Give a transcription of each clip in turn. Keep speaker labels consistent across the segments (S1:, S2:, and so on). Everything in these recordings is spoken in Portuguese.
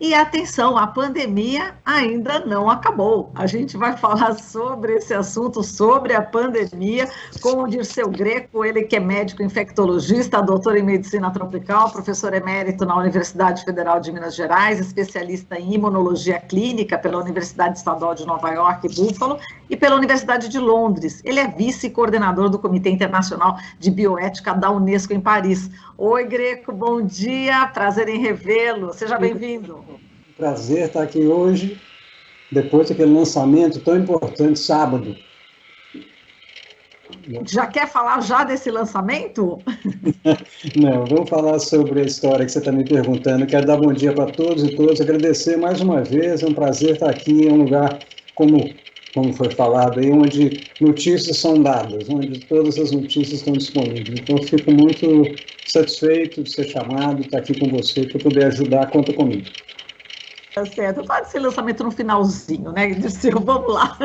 S1: E atenção, a pandemia ainda não acabou. A gente vai falar sobre esse assunto, sobre a pandemia, com o Dirceu Greco, ele que é médico infectologista, doutor em medicina tropical, professor emérito na Universidade Federal de Minas Gerais, especialista em imunologia clínica pela Universidade Estadual de Nova York e Buffalo e pela Universidade de Londres. Ele é vice-coordenador do Comitê Internacional de Bioética da Unesco em Paris. Oi, Greco, bom dia, prazer em revê-lo, seja bem-vindo.
S2: Prazer estar aqui hoje, depois daquele lançamento tão importante, sábado.
S1: Já quer falar já desse lançamento?
S2: Não, vamos falar sobre a história que você está me perguntando. Quero dar bom dia para todos e todas, agradecer mais uma vez, é um prazer estar aqui em um lugar, como foi falado aí, onde notícias são dadas, onde todas as notícias estão disponíveis. Então, fico muito satisfeito de ser chamado, estar aqui com você, para poder ajudar, conta comigo.
S1: Tá certo, faz esse lançamento no finalzinho, né, Dirceu? Vamos lá.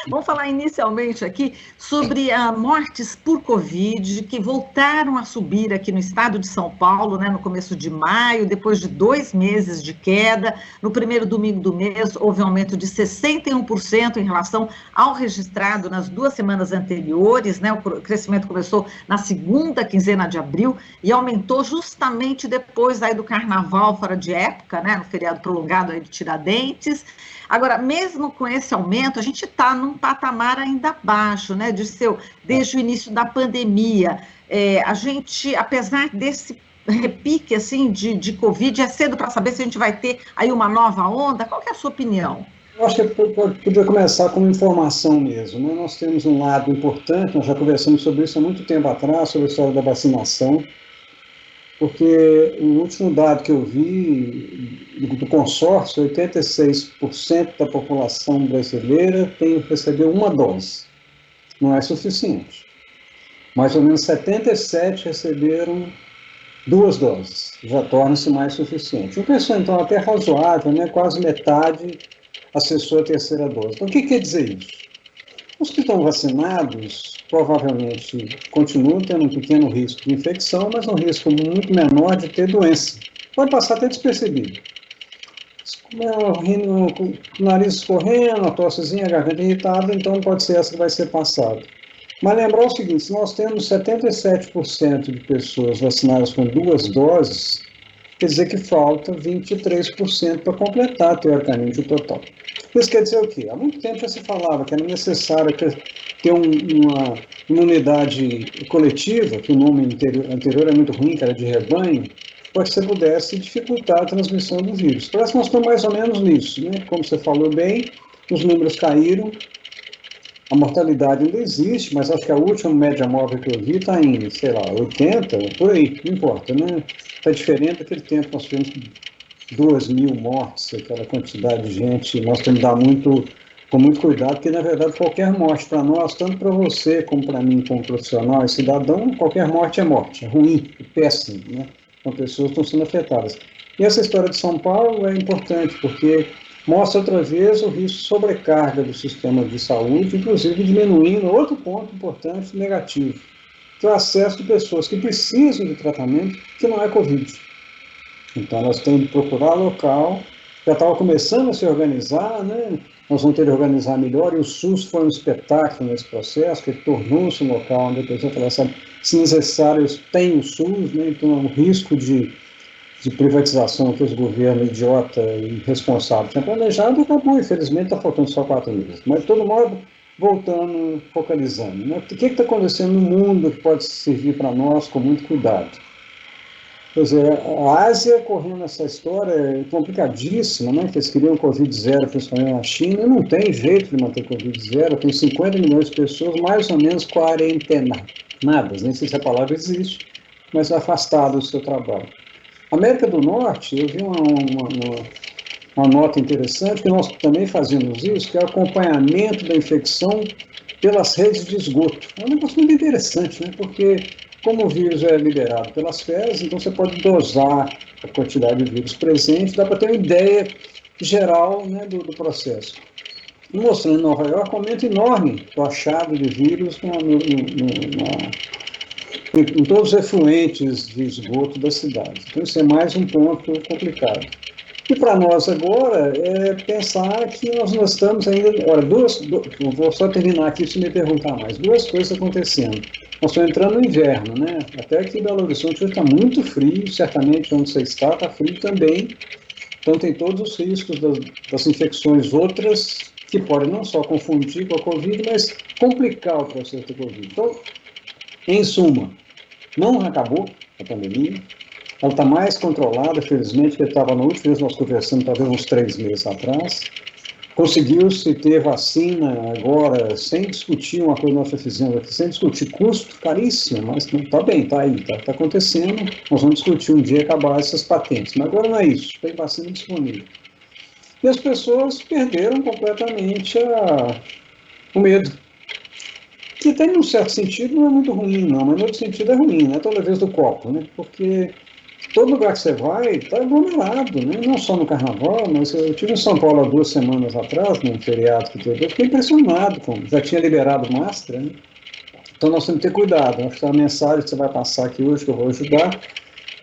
S1: Vamos falar inicialmente aqui sobre mortes por Covid, que voltaram a subir aqui no estado de São Paulo, né, no começo de maio, depois de 2 meses de queda. No primeiro domingo do mês, houve um aumento de 61% em relação ao registrado nas 2 semanas anteriores, né? O crescimento começou na segunda quinzena de abril e aumentou justamente depois aí do carnaval fora de época, né, no feriado prolongado aí de Tiradentes. Agora, mesmo com esse aumento, a gente está num patamar ainda baixo, né, Dirceu? Desde o início da pandemia. A gente, apesar desse repique, assim, de Covid, é cedo para saber se a gente vai ter aí uma nova onda? Qual que é a sua opinião?
S2: Eu acho que podia começar com informação mesmo, né? Nós temos um lado importante, nós já conversamos sobre isso há muito tempo atrás, sobre a história da vacinação, porque o último dado que eu vi do consórcio, 86% da população brasileira recebeu uma dose. Não é suficiente. Mais ou menos 77% receberam 2 doses. Já torna-se mais suficiente. Uma pessoa, então, até razoável, né? Quase metade acessou a 3ª dose. Então, o que quer dizer isso? Os que estão vacinados provavelmente continuam tendo um pequeno risco de infecção, mas um risco muito menor de ter doença. Pode passar até despercebido. O nariz escorrendo, a tossezinha, a garganta irritada, então pode ser essa que vai ser passada. Mas lembrar o seguinte, se nós temos 77% de pessoas vacinadas com 2 doses, quer dizer que falta 23% para completar, teoricamente, o total. Isso quer dizer o quê? Há muito tempo já se falava que era necessário ter uma imunidade coletiva, que o nome anterior é muito ruim, que era de rebanho, para que você pudesse dificultar a transmissão do vírus. Parece que nós estamos mais ou menos nisso, né? Como você falou bem, os números caíram, a mortalidade ainda existe, mas acho que a última média móvel que eu vi está em, sei lá, 80, por aí, não importa, né? Está diferente daquele tempo que nós tivemos 2.000 mortes, aquela quantidade de gente, nós temos que dar com muito cuidado, porque na verdade qualquer morte para nós, tanto para você como para mim, como profissional e cidadão, qualquer morte, é ruim, é péssimo, né? Então pessoas estão sendo afetadas. E essa história de São Paulo é importante, porque mostra outra vez o risco de sobrecarga do sistema de saúde, inclusive diminuindo outro ponto importante negativo, que é o acesso de pessoas que precisam de tratamento que não é Covid. Então, nós temos que procurar local, já estava começando a se organizar, né? Nós vamos ter que organizar melhor, e o SUS foi um espetáculo nesse processo, que tornou-se um local onde a pessoa fala, sabe, se necessário, tem o SUS, né? Então, o risco de privatização que os governos idiota e irresponsáveis tinham planejado acabou, infelizmente, está faltando só 4 meses. Mas, de todo modo, voltando, focalizando, né? O que está acontecendo no mundo que pode servir para nós com muito cuidado? Quer dizer, a Ásia correndo essa história é complicadíssima, né? Que eles queriam Covid zero, principalmente na China, e não tem jeito de manter Covid zero, tem 50 milhões de pessoas, mais ou menos quarentenadas, nem sei se a palavra existe, mas afastadas do seu trabalho. América do Norte, eu vi uma nota interessante, que nós também fazemos isso, que é o acompanhamento da infecção pelas redes de esgoto. É um negócio muito interessante, né? Porque como o vírus é liberado pelas fezes, então você pode dosar a quantidade de vírus presente, dá para ter uma ideia geral, né, do processo. E mostrando em Nova York um aumento enorme do achado de vírus em todos os efluentes de esgoto da cidade. Então isso é mais um ponto complicado. E para nós agora é pensar que nós não estamos ainda. Olha, vou só terminar aqui se me perguntar mais. Duas coisas acontecendo. Nós estamos entrando no inverno, né? Até aqui em Belo Horizonte hoje está muito frio, certamente onde você está frio também. Então tem todos os riscos das infecções outras que podem não só confundir com a Covid, mas complicar o processo da Covid. Então, em suma, não acabou a pandemia. Ela está mais controlada, felizmente, que estava na última vez que nós conversamos, talvez uns 3 meses atrás. Conseguiu-se ter vacina agora, sem discutir uma coisa que nós já fizemos aqui, sem discutir custo, caríssimo, mas está bem, está aí, está acontecendo. Nós vamos discutir um dia acabar essas patentes, mas agora não é isso, tem vacina disponível. E as pessoas perderam completamente o medo. Que tem, num certo sentido, não é muito ruim, não, mas no outro sentido é ruim, né? Toda vez do copo, né? Porque todo lugar que você vai está aglomerado, né? Não só no carnaval, mas eu estive em São Paulo há 2 semanas atrás, num feriado que teve, eu fiquei impressionado, já tinha liberado máscara, né? Então nós temos que ter cuidado. Acho que a mensagem que você vai passar aqui hoje, que eu vou ajudar,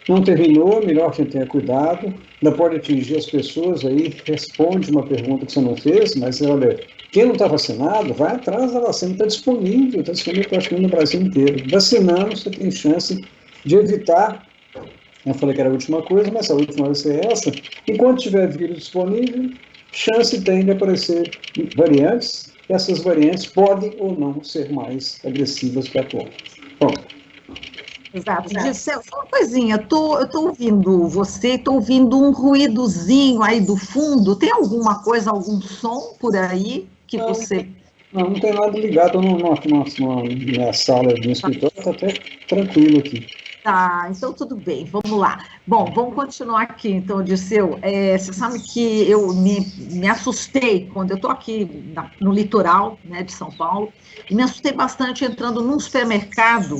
S2: não terminou, melhor que tenha cuidado, ainda pode atingir as pessoas aí, responde uma pergunta que você não fez, mas olha, quem não está vacinado, vai atrás da vacina, está disponível praticamente no Brasil inteiro. Vacinando, você tem chance de evitar, eu falei que era a última coisa, mas a última vai ser essa, enquanto tiver vírus disponível, chance tem de aparecer variantes, e essas variantes podem ou não ser mais agressivas que a atual. Bom,
S1: Exato. Gisele, só uma coisinha, eu tô ouvindo você, estou ouvindo um ruídozinho aí do fundo, tem alguma coisa, algum som por aí que você...
S2: Não tem nada ligado, estou na sala do escritório, está até tranquilo aqui.
S1: Tá, então tudo bem, vamos lá. Bom, vamos continuar aqui, então, Dirceu. Você sabe que eu me assustei quando eu estou aqui no litoral, né, de São Paulo, e me assustei bastante entrando num supermercado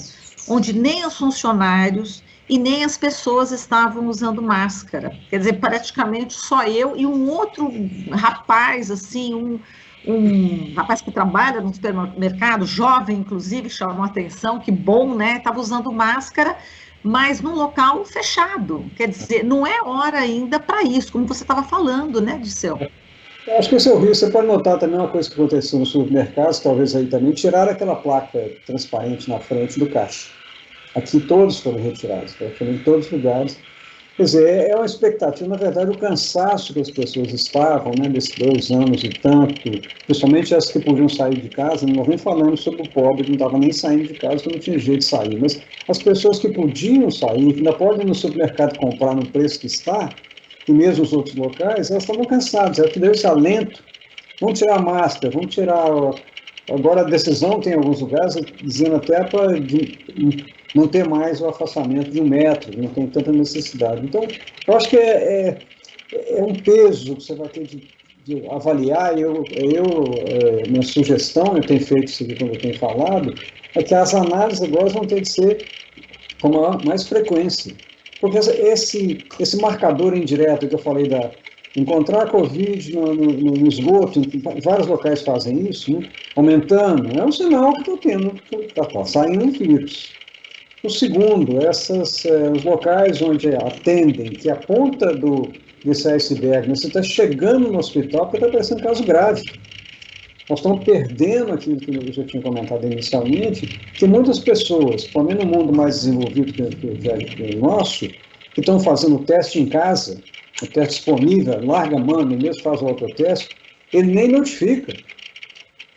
S1: onde nem os funcionários e nem as pessoas estavam usando máscara. Quer dizer, praticamente só eu e um outro rapaz, assim, um rapaz que trabalha no supermercado, jovem, inclusive, chamou a atenção, que bom, né? Estava usando máscara, mas num local fechado. Quer dizer, não é hora ainda para isso, como você estava falando, né, Dirceu?
S2: Acho que esse é o risco. Você pode notar também uma coisa que aconteceu nos supermercados, talvez aí também, tiraram aquela placa transparente na frente do caixa. Aqui todos foram retirados, em todos os lugares. Quer dizer, é uma expectativa, na verdade, o cansaço que as pessoas estavam, né, desses 2 anos e tanto, principalmente as que podiam sair de casa, não vem falando sobre o pobre que não estava nem saindo de casa, que não tinha jeito de sair, mas as pessoas que podiam sair, que ainda podem ir no supermercado comprar no preço que está, e mesmo os outros locais, elas estavam cansadas, que deu esse alento, vamos tirar a máscara, vamos tirar... Agora a decisão tem em alguns lugares dizendo até para não ter mais o afastamento de 1 metro, não tem tanta necessidade. Então, eu acho que é um peso que você vai ter de avaliar, minha sugestão, eu tenho feito isso aqui quando eu tenho falado, é que as análises agora vão ter de ser com mais frequência. Porque esse marcador indireto que eu falei encontrar a Covid no esgoto, vários locais fazem isso, né, aumentando, é um sinal que está saindo um vírus. O segundo, os locais onde atendem, que a ponta desse iceberg, você está chegando no hospital porque está aparecendo caso grave. Nós estamos perdendo aquilo que eu já tinha comentado inicialmente, que muitas pessoas, pelo menos no mundo mais desenvolvido que o nosso, que estão fazendo o teste em casa, o teste disponível, larga a mão, mesmo faz o autoteste, ele nem notifica.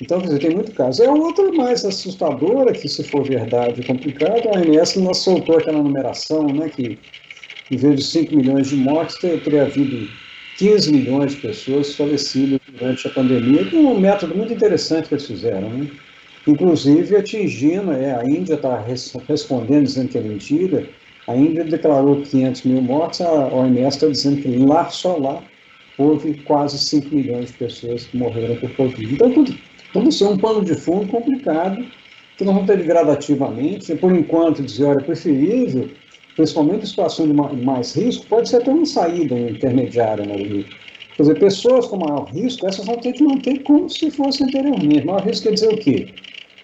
S2: Então, quer dizer, tem muito caso. É outra mais assustadora, que se for verdade complicado, a OMS não soltou aquela numeração, né, que em vez de 5 milhões de mortes, teria havido 15 milhões de pessoas falecidas durante a pandemia, com um método muito interessante que eles fizeram, né? Inclusive atingindo, a Índia está respondendo, dizendo que é mentira, a Índia declarou 500 mil mortes, a OMS está dizendo que só lá, houve quase 5 milhões de pessoas que morreram por Covid. Então, tudo isso é um pano de fundo complicado, que nós vamos ter gradativamente, por enquanto, dizer, olha, é preferível, principalmente em situação de mais risco, pode ser até uma saída intermediária, né? Quer dizer, pessoas com maior risco, essas vão ter que manter como se fosse anteriormente. Maior risco quer dizer o quê?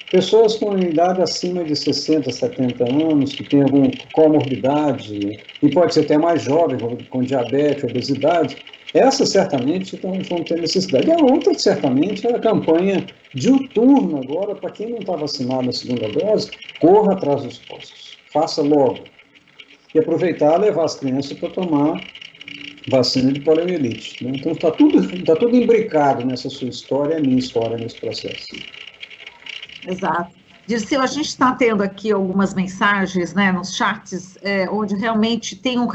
S2: Pessoas com idade acima de 60, 70 anos, que têm alguma comorbidade, e pode ser até mais jovem, com diabetes, obesidade, Essa, certamente, vão ter necessidade. A outra, certamente, é a campanha diuturna agora, para quem não está vacinado na segunda dose, corra atrás dos postos. Faça logo. E aproveitar e levar as crianças para tomar vacina de poliomielite. Né? Então, está tudo imbricado nessa sua história e a minha história nesse processo.
S1: Exato. Dirceu, a gente está tendo aqui algumas mensagens, né, nos chats, onde realmente tem um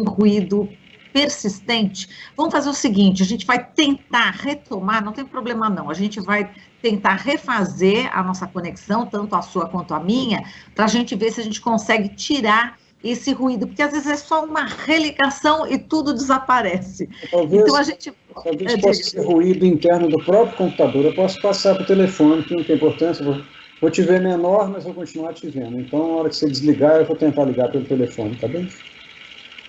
S1: ruído persistente. Vamos fazer o seguinte, a gente vai tentar retomar, não tem problema não, a gente vai tentar refazer a nossa conexão, tanto a sua quanto a minha, para a gente ver se a gente consegue tirar esse ruído, porque às vezes é só uma religação e tudo desaparece.
S2: Talvez,
S1: então a gente...
S2: Talvez possa ser ruído interno do próprio computador, eu posso passar para o telefone, que não tem importância, vou te ver menor, mas vou continuar te vendo. Então, na hora que você desligar, eu vou tentar ligar pelo telefone, tá bem?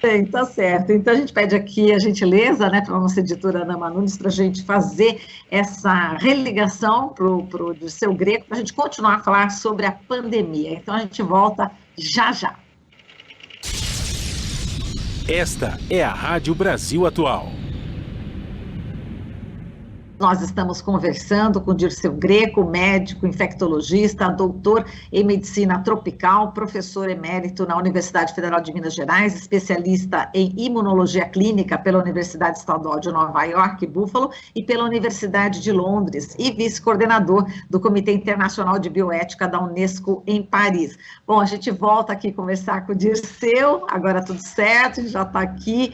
S1: Bem, tá certo. Então, a gente pede aqui a gentileza, né, para a nossa editora Ana Manunes, para a gente fazer essa religação para o Dirceu Greco, para a gente continuar a falar sobre a pandemia. Então, a gente volta já já.
S3: Esta é a Rádio Brasil Atual.
S1: Nós estamos conversando com Dirceu Greco, médico, infectologista, doutor em medicina tropical, professor emérito na Universidade Federal de Minas Gerais, especialista em imunologia clínica pela Universidade Estadual de Nova York, Buffalo, e pela Universidade de Londres, e vice-coordenador do Comitê Internacional de Bioética da Unesco em Paris. Bom, a gente volta aqui conversar com o Dirceu, agora tudo certo, a gente já está aqui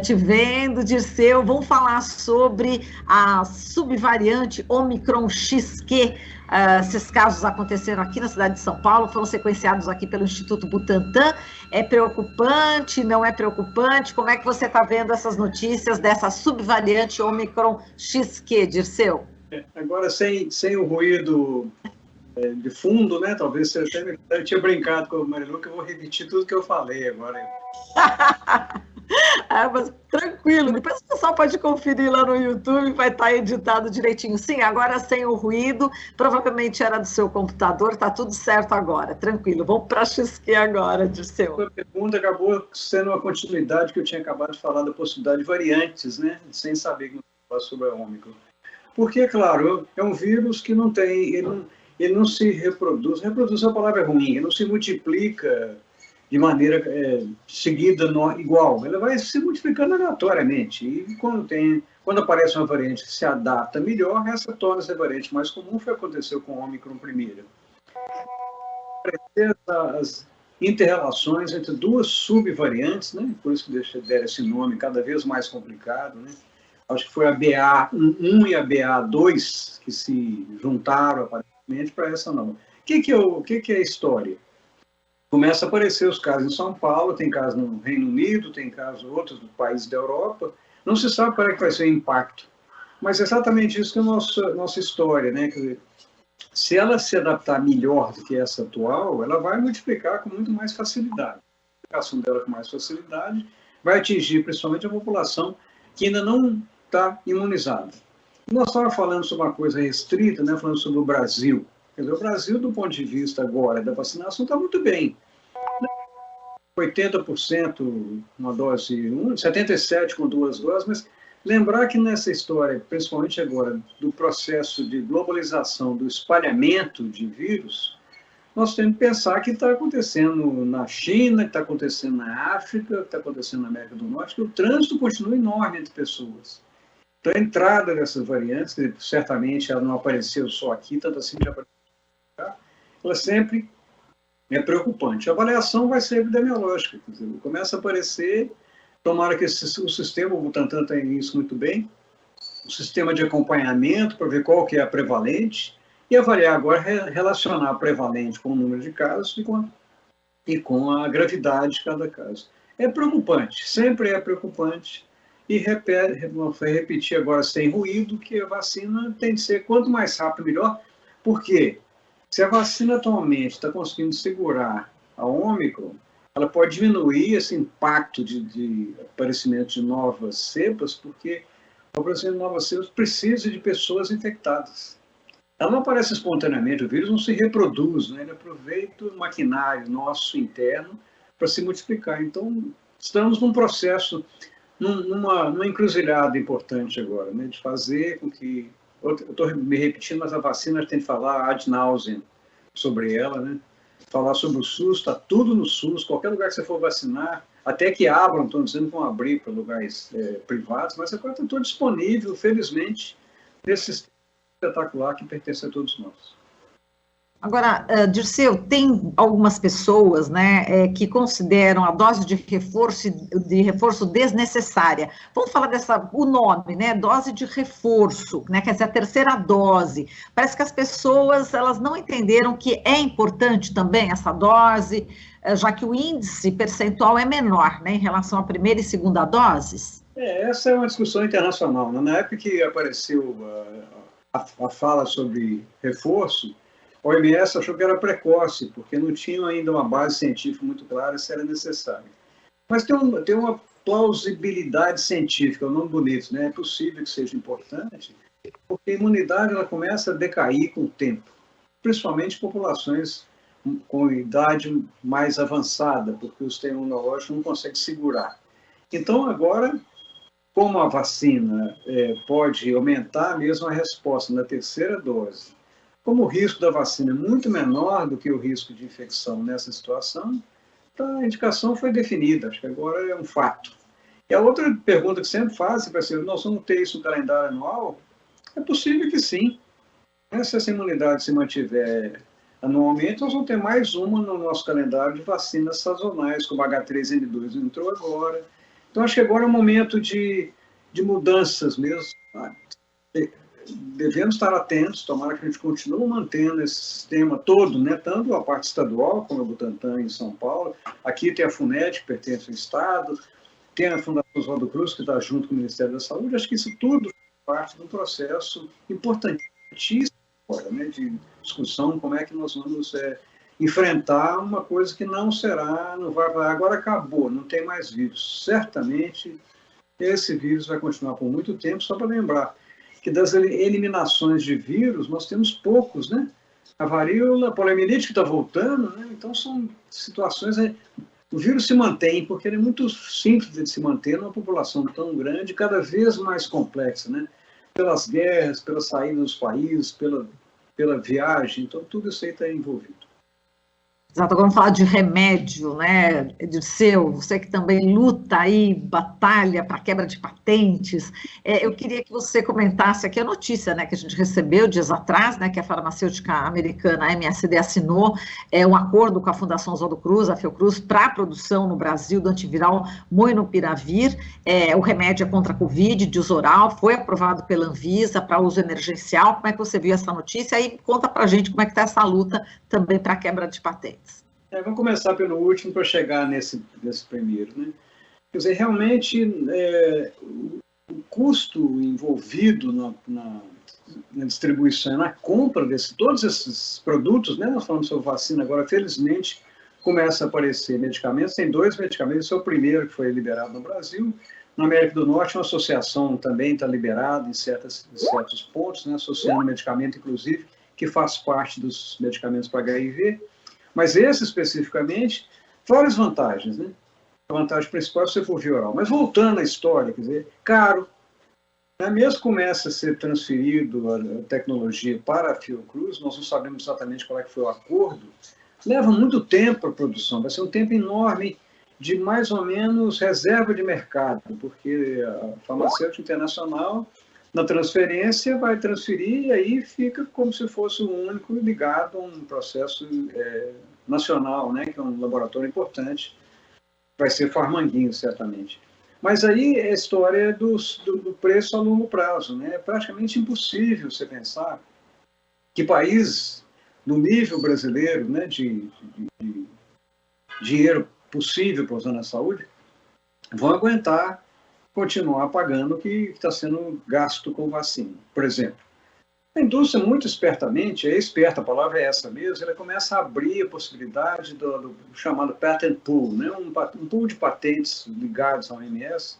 S1: te vendo, Dirceu, vamos falar sobre a subvariante Omicron XQ. Esses casos aconteceram aqui na cidade de São Paulo, foram sequenciados aqui pelo Instituto Butantan. É preocupante, não é preocupante? Como é que você está vendo essas notícias dessa subvariante Omicron XQ, Dirceu?
S4: Agora, sem o ruído de fundo, né? Talvez você até... Eu tinha brincado com o Marilu que eu vou repetir tudo que eu falei agora.
S1: Mas tranquilo, depois o pessoal pode conferir lá no YouTube, vai estar editado direitinho. Sim, agora sem o ruído, provavelmente era do seu computador, está tudo certo agora, tranquilo. Vamos para a XQ agora, Dirceu.
S4: A pergunta acabou sendo uma continuidade que eu tinha acabado de falar da possibilidade de variantes, né? Sem saber que falar sobre a Ômicron. Porque, claro, é um vírus que não tem, ele não se reproduz é a palavra ruim, ele não se multiplica de maneira seguida, igual. Ela vai se multiplicando aleatoriamente. E quando aparece uma variante que se adapta melhor, essa torna-se a variante mais comum. Foi o que aconteceu com o Ômicron primeiro. As inter-relações entre duas subvariantes, né? Por isso que deram esse nome cada vez mais complicado, né? Acho que foi a BA.1 e a BA.2 que se juntaram aparentemente para essa nova. O que é a história? Começa a aparecer os casos em São Paulo, tem casos no Reino Unido, tem casos outros do países da Europa. Não se sabe para que vai ser o impacto. Mas é exatamente isso que é a nossa história, né? Quer dizer, se ela se adaptar melhor do que essa atual, ela vai multiplicar com muito mais facilidade. A multiplicação dela com mais facilidade vai atingir principalmente a população que ainda não está imunizada. Nós estávamos falando sobre uma coisa restrita, né? Falando sobre o Brasil. Quer dizer, o Brasil, do ponto de vista agora da vacinação, está muito bem. 80% uma dose, 77% com 2 doses, mas lembrar que nessa história, principalmente agora, do processo de globalização, do espalhamento de vírus, nós temos que pensar que está acontecendo na China, que está acontecendo na África, que está acontecendo na América do Norte, que o trânsito continua enorme entre pessoas. Então, a entrada dessas variantes, que certamente ela não apareceu só aqui, tanto assim já apareceu, ela sempre é preocupante. A avaliação vai ser epidemiológica, quer dizer, começa a aparecer, tomara que o sistema, o Butantan tem isso muito bem, o sistema de acompanhamento para ver qual que é a prevalente e avaliar agora, relacionar a prevalente com o número de casos e com a gravidade de cada caso. É preocupante, sempre é preocupante, e repetir agora sem ruído que a vacina tem que ser quanto mais rápido melhor, porque se a vacina atualmente está conseguindo segurar a Ômicron, ela pode diminuir esse impacto de aparecimento de novas cepas, porque o aparecimento de novas cepas precisa de pessoas infectadas. Ela não aparece espontaneamente, o vírus não se reproduz, né? Ele aproveita o maquinário nosso interno para se multiplicar. Então, estamos num processo numa encruzilhada importante agora, né, de fazer com que... Eu estou me repetindo, mas a vacina a gente tem que falar ad nauseam sobre ela, né? Falar sobre o SUS, está tudo no SUS, qualquer lugar que você for vacinar, até que abram, estão dizendo que vão abrir para lugares privados, mas agora está tudo disponível, felizmente, nesse sistema espetacular que pertence a todos nós.
S1: Agora, Dirceu, tem algumas pessoas, né, que consideram a dose de reforço desnecessária. Vamos falar o nome, né, dose de reforço, né, quer dizer, a terceira dose. Parece que as pessoas, elas não entenderam que é importante também essa dose, já que o índice percentual é menor, né, em relação à primeira e segunda doses.
S4: Essa é uma discussão internacional, né? Na época que apareceu a fala sobre reforço, a OMS achou que era precoce, porque não tinha ainda uma base científica muito clara se era necessário. Mas tem uma plausibilidade científica, um nome bonito, né? É possível que seja importante, porque a imunidade ela começa a decair com o tempo, principalmente populações com idade mais avançada, porque o sistema imunológico não consegue segurar. Então, agora, como a vacina pode aumentar mesmo a resposta na terceira dose, como o risco da vacina é muito menor do que o risco de infecção nessa situação, a indicação foi definida, acho que agora é um fato. E a outra pergunta que sempre fazem vai ser, nós vamos ter isso no calendário anual? É possível que sim. Se essa imunidade se mantiver anualmente, nós vamos ter mais uma no nosso calendário de vacinas sazonais, como H3N2 entrou agora. Então, acho que agora é um momento de mudanças mesmo. Devemos estar atentos, tomara que a gente continue mantendo esse sistema todo, né? Tanto a parte estadual, como a Butantan em São Paulo, aqui tem a FUNED, que pertence ao Estado, tem a Fundação Oswaldo Cruz, que está junto com o Ministério da Saúde. Acho que isso tudo faz parte de um processo importantíssimo, né? De discussão, como é que nós vamos enfrentar uma coisa que não vai, agora acabou, não tem mais vírus. Certamente, esse vírus vai continuar por muito tempo, só para lembrar que das eliminações de vírus, nós temos poucos, né? A varíola, a poliomielite que está voltando, né? Então são situações... O vírus se mantém, porque ele é muito simples de se manter numa população tão grande, cada vez mais complexa, né? Pelas guerras, pela saída dos países, pela viagem, então tudo isso aí está envolvido.
S1: Exato, agora vamos falar de remédio, né, Dirceu, você que também luta aí, batalha para quebra de patentes, eu queria que você comentasse aqui a notícia, né, que a gente recebeu dias atrás, né, que a farmacêutica americana, a MSD, assinou um acordo com a Fundação Oswaldo Cruz, a Fiocruz, para a produção no Brasil do antiviral Molnupiravir, o remédio é contra a Covid, de uso oral, foi aprovado pela Anvisa para uso emergencial. Como é que você viu essa notícia? E conta para a gente como é que está essa luta também para a quebra de patentes.
S4: Vamos começar pelo último para chegar nesse primeiro, né? Quer dizer, realmente, o custo envolvido na distribuição, na compra de todos esses produtos, né? Nós falamos sobre vacina agora, felizmente, começa a aparecer medicamentos. Tem 2 medicamentos, esse é o primeiro que foi liberado no Brasil. Na América do Norte, uma associação também está liberada em certos pontos, né? Associando medicamento, inclusive, que faz parte dos medicamentos para HIV. Mas esse, especificamente, várias vantagens, né? A vantagem principal é você for via oral. Mas voltando à história, quer dizer, caro, né? Mesmo começa a ser transferido a tecnologia para a Fiocruz, nós não sabemos exatamente qual é que foi o acordo, leva muito tempo a produção, vai ser um tempo enorme de mais ou menos reserva de mercado, porque a farmacêutica internacional, na transferência, vai transferir e aí fica como se fosse o único ligado a um processo nacional, né, que é um laboratório importante, vai ser Farmanguinho, certamente. Mas aí é a história do preço a longo prazo, né? É praticamente impossível você pensar que países no nível brasileiro, né, de dinheiro possível para usar na saúde, vão aguentar continuar pagando o que está sendo gasto com vacina. Por exemplo, a indústria, muito espertamente, a palavra é essa mesmo, ela começa a abrir a possibilidade do chamado patent pool, né? Um pool de patentes ligados ao OMS,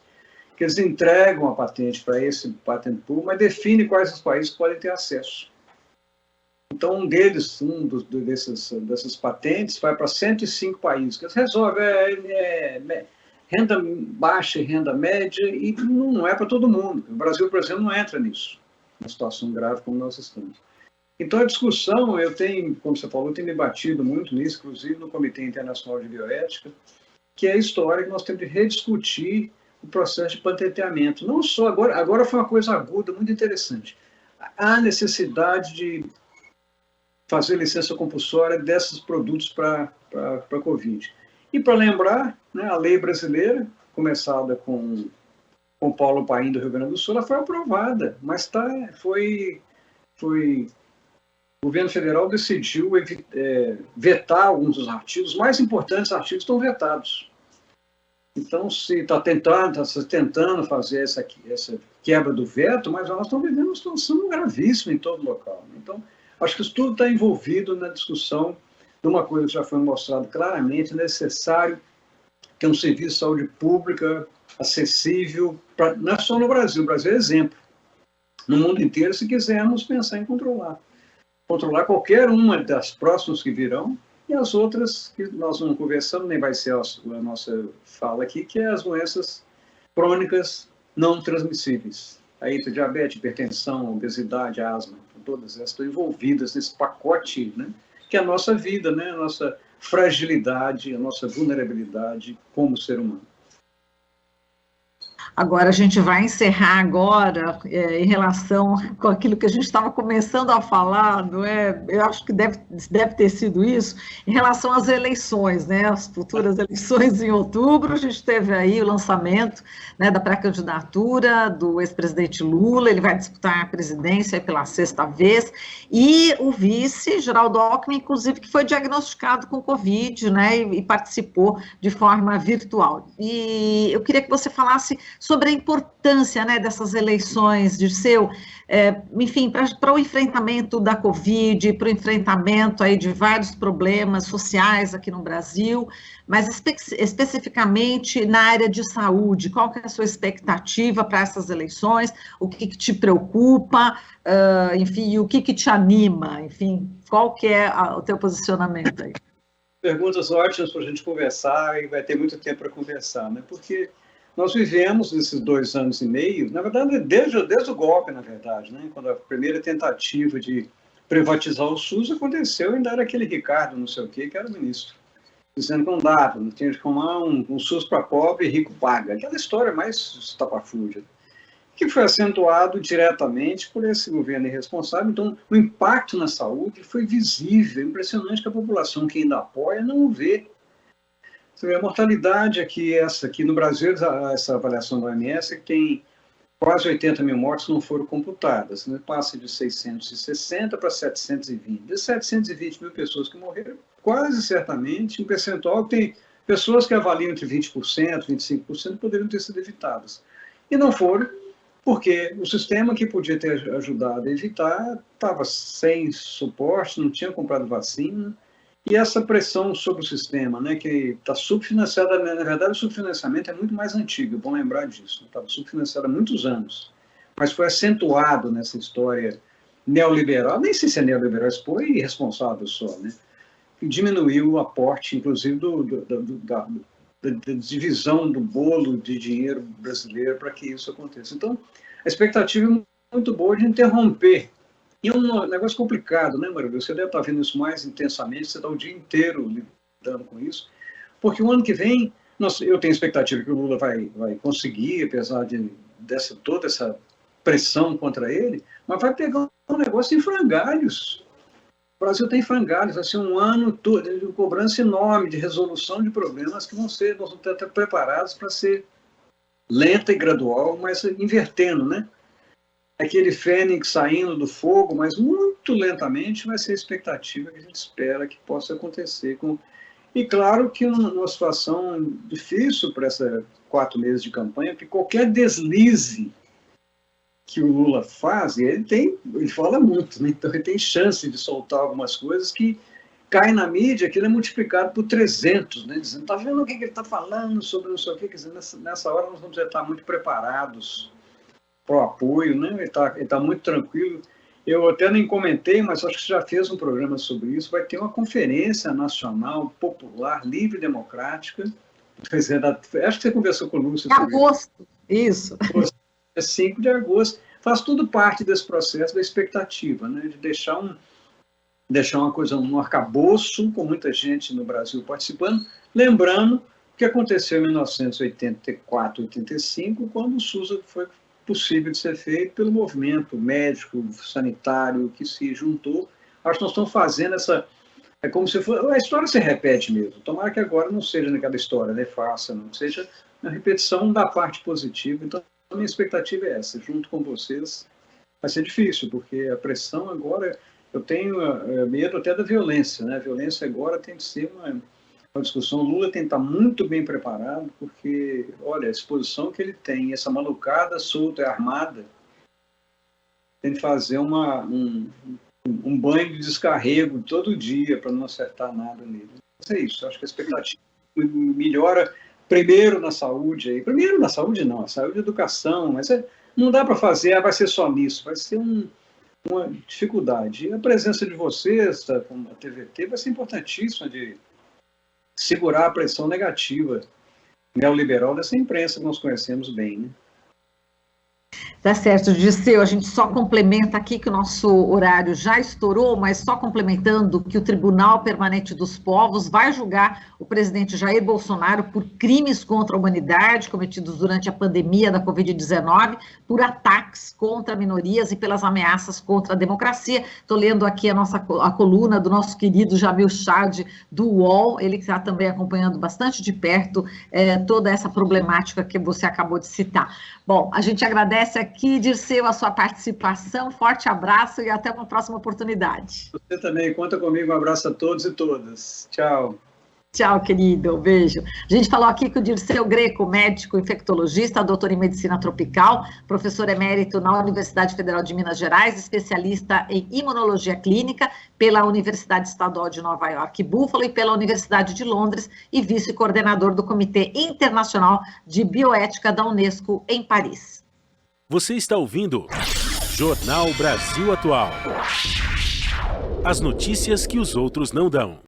S4: que eles entregam a patente para esse patent pool, mas define quais os países podem ter acesso. Então, dessas patentes vai para 105 países, que eles resolvem, renda baixa e renda média, e não é para todo mundo. O Brasil, por exemplo, não entra nisso, uma situação grave como nós estamos. Então, a discussão, eu tenho, como você falou, eu tenho me batido muito nisso, inclusive no Comitê Internacional de Bioética, que é a história que nós temos de rediscutir o processo de patenteamento. Não só agora foi uma coisa aguda, muito interessante. Há necessidade de fazer licença compulsória desses produtos para a Covid. E para lembrar, né, a lei brasileira, começada com Paulo Paim do Rio Grande do Sul, ela foi aprovada, mas o governo federal decidiu vetar alguns dos artigos, os mais importantes artigos estão vetados. Então, se está tentando fazer essa quebra do veto, mas nós estamos vivendo uma situação gravíssima em todo local. Então, acho que isso tudo está envolvido na discussão de uma coisa que já foi mostrado claramente, é necessário ter um serviço de saúde pública acessível, não é só no Brasil, o Brasil é exemplo. No mundo inteiro, se quisermos pensar em controlar qualquer uma das próximas que virão, e as outras que nós não conversamos, nem vai ser a nossa fala aqui, que é as doenças crônicas não transmissíveis. Aí, diabetes, hipertensão, obesidade, asma, todas elas estão envolvidas nesse pacote, né, que é a nossa vida, né, a nossa fragilidade, a nossa vulnerabilidade como ser humano.
S1: Agora, a gente vai encerrar agora em relação com aquilo que a gente estava começando a falar, não é? Eu acho que deve ter sido isso, em relação às eleições, né? As futuras eleições em outubro, a gente teve aí o lançamento, né, da pré-candidatura do ex-presidente Lula, ele vai disputar a presidência pela 6ª vez, e o vice, Geraldo Alckmin, inclusive, que foi diagnosticado com Covid, né, e participou de forma virtual. E eu queria que você falasse sobre a importância, né, dessas eleições, Dirceu, enfim, para o enfrentamento da Covid, para o enfrentamento aí de vários problemas sociais aqui no Brasil, mas especificamente na área de saúde, qual que é a sua expectativa para essas eleições, o que te preocupa, enfim, o que te anima, enfim, qual que é o teu posicionamento aí?
S4: Perguntas ótimas para a gente conversar, e vai ter muito tempo para conversar, né, porque nós vivemos nesses 2 anos e meio, na verdade, desde o golpe, na verdade, né? Quando a primeira tentativa de privatizar o SUS aconteceu, ainda era aquele Ricardo, não sei o quê, que era o ministro, dizendo que não dava, não tinha que tomar um SUS para pobre e rico paga. Aquela história mais estapafúrdia, que foi acentuado diretamente por esse governo irresponsável. Então, o impacto na saúde foi visível, impressionante que a população que ainda apoia não vê. A mortalidade aqui no Brasil, essa avaliação da OMS é que tem quase 80 mil mortes que não foram computadas, né? Passa de 660 para 720. De 720 mil pessoas que morreram, quase certamente, um percentual tem pessoas que avaliam entre 20%, 25% poderiam ter sido evitadas. E não foram, porque o sistema que podia ter ajudado a evitar estava sem suporte, não tinha comprado vacina. E essa pressão sobre o sistema, né, que está subfinanciada, na verdade o subfinanciamento é muito mais antigo, é bom lembrar disso, estava subfinanciado há muitos anos, mas foi acentuado nessa história neoliberal, nem sei se é neoliberal, isso foi irresponsável só, né, que diminuiu o aporte, inclusive, da divisão do bolo de dinheiro brasileiro para que isso aconteça. Então, a expectativa é muito boa de interromper. E é um negócio complicado, né, Maria? Você deve estar vendo isso mais intensamente, você está o dia inteiro lidando com isso, porque o ano que vem, eu tenho expectativa que o Lula vai conseguir, apesar de toda essa pressão contra ele, mas vai pegar um negócio em frangalhos. O Brasil tem frangalhos, vai ser um ano de cobrança enorme de resolução de problemas que nós vamos estar preparados para ser lenta e gradual, mas invertendo, né? Aquele fênix saindo do fogo, mas muito lentamente vai ser a expectativa que a gente espera que possa acontecer. E claro que numa situação difícil para esses 4 meses de campanha, porque qualquer deslize que o Lula faz, ele fala muito, né? Então ele tem chance de soltar algumas coisas que caem na mídia, que ele é multiplicado por 300, né? Dizendo, tá vendo o que ele está falando sobre não sei o quê? Quer dizer, nessa hora nós vamos estar muito preparados para o apoio, né? Ele tá muito tranquilo. Eu até nem comentei, mas acho que você já fez um programa sobre isso. Vai ter uma conferência nacional, popular, livre e democrática, Pois é, acho que você conversou com o Lúcio.
S1: Em agosto, isso.
S4: É 5 de agosto. Faz tudo parte desse processo da expectativa, né? De deixar uma coisa, um arcabouço, com muita gente no Brasil participando, lembrando o que aconteceu em 1984, 85, quando o SUS foi possível de ser feito pelo movimento médico, sanitário, que se juntou. Acho que nós estamos fazendo essa... É como se fosse... A história se repete mesmo. Tomara que agora não seja naquela história nefasta, não. Que seja uma repetição da parte positiva. Então, a minha expectativa é essa. Junto com vocês, vai ser difícil, porque a pressão agora... Eu tenho medo até da violência, né? A violência agora tem que ser uma discussão. O Lula tem que estar muito bem preparado, porque, olha, a exposição que ele tem, essa malucada solta e armada, tem que fazer um banho de descarrego todo dia para não acertar nada nele. Mas é isso, acho que a expectativa melhora primeiro na saúde. Primeiro na saúde não, a saúde e a educação, mas não dá para fazer, vai ser só nisso, vai ser uma dificuldade. E a presença de vocês, como a TVT, vai ser importantíssima de segurar a pressão negativa neoliberal dessa imprensa que nós conhecemos bem, né?
S1: Tá certo, Dirceu, a gente só complementa aqui que o nosso horário já estourou, mas só complementando que o Tribunal Permanente dos Povos vai julgar o presidente Jair Bolsonaro por crimes contra a humanidade cometidos durante a pandemia da Covid-19, por ataques contra minorias e pelas ameaças contra a democracia. Estou lendo aqui a coluna do nosso querido Jamil Chad, do UOL, ele que está também acompanhando bastante de perto toda essa problemática que você acabou de citar. Bom, a gente agradece aqui, Dirceu, a sua participação, forte abraço e até uma próxima oportunidade.
S4: Você também, conta comigo, um abraço a todos e todas. Tchau.
S1: Tchau, querido, um beijo. A gente falou aqui com o Dirceu Greco, médico infectologista, doutor em medicina tropical, professor emérito na Universidade Federal de Minas Gerais, especialista em imunologia clínica pela Universidade Estadual de Nova York, Buffalo, e pela Universidade de Londres, e vice-coordenador do Comitê Internacional de Bioética da Unesco em Paris.
S3: Você está ouvindo Jornal Brasil Atual. As notícias que os outros não dão.